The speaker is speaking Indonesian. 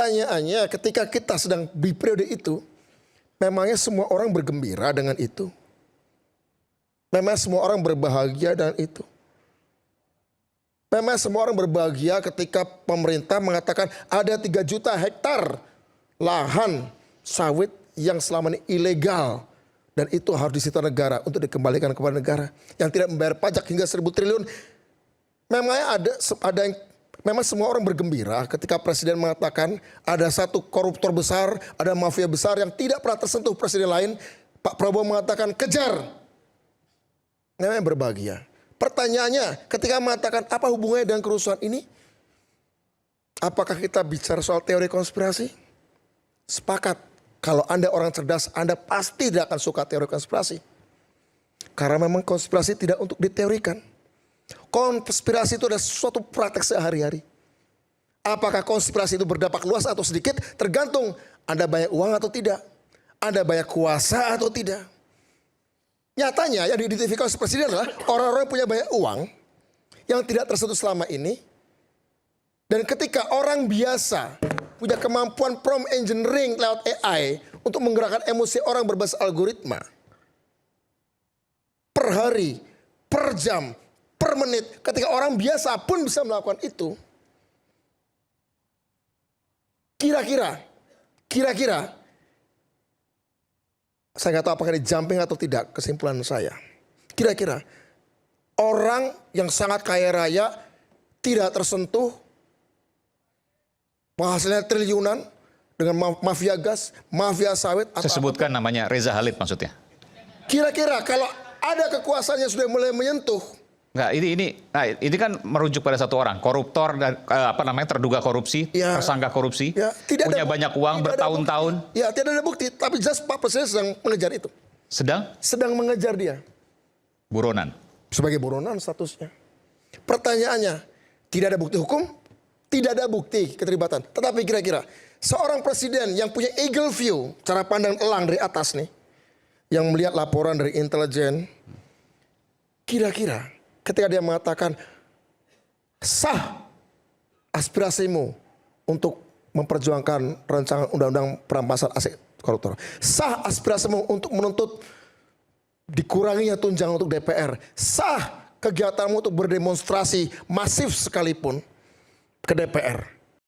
Pertanyaannya ketika kita sedang di periode itu, memangnya semua orang bergembira dengan itu? Memang semua orang berbahagia dengan itu? Memang semua orang berbahagia ketika pemerintah mengatakan ada 3 juta hektar lahan sawit yang selama ini ilegal. Dan itu harus disita negara untuk dikembalikan kepada negara. Yang tidak membayar pajak hingga 1.000 triliun. Memangnya memang semua orang bergembira ketika presiden mengatakan ada satu koruptor besar, ada mafia besar yang tidak pernah tersentuh presiden lain. Pak Prabowo mengatakan kejar. Memang berbahagia. Pertanyaannya ketika mengatakan apa hubungannya dengan kerusuhan ini? Apakah kita bicara soal teori konspirasi? Sepakat. Kalau Anda orang cerdas, Anda pasti tidak akan suka teori konspirasi. Karena memang konspirasi tidak untuk diteorikan. Konspirasi itu adalah suatu praktek sehari-hari. Apakah konspirasi itu berdampak luas atau sedikit? Tergantung Anda banyak uang atau tidak. Anda banyak kuasa atau tidak. Nyatanya yang diidentifikasi presiden adalah orang-orang yang punya banyak uang. Yang tidak tersentuh selama ini. Dan ketika orang biasa punya kemampuan prompt engineering lewat AI untuk menggerakkan emosi orang berbasis algoritma. Per hari, per jam, per menit. Ketika orang biasa pun bisa melakukan itu. Kira-kira. Saya nggak tahu apakah ini jumping atau tidak kesimpulan saya. Kira-kira. Orang yang sangat kaya raya tidak tersentuh. Hasilnya triliunan dengan mafia gas, mafia sawit. Saya sebutkan namanya Reza Halid maksudnya. Kira-kira kalau ada kekuasaannya sudah mulai menyentuh. Enggak, ini kan merujuk pada satu orang, koruptor dan terduga korupsi, ya, tersangka korupsi, ya, punya banyak uang bertahun-tahun. Ya, tidak ada bukti, tapi jelas Pak Presiden sedang mengejar itu. Sedang mengejar dia. Buronan. Sebagai buronan statusnya. Pertanyaannya, tidak ada bukti hukum? Tidak ada bukti keterlibatan. Tetapi kira-kira seorang presiden yang punya eagle view, cara pandang elang dari atas nih, yang melihat laporan dari intelijen, kira-kira ketika dia mengatakan sah aspirasimu untuk memperjuangkan rancangan undang-undang perampasan aset koruptor, sah aspirasimu untuk menuntut dikuranginya tunjangan untuk DPR, sah kegiatanmu untuk berdemonstrasi masif sekalipun ke DPR.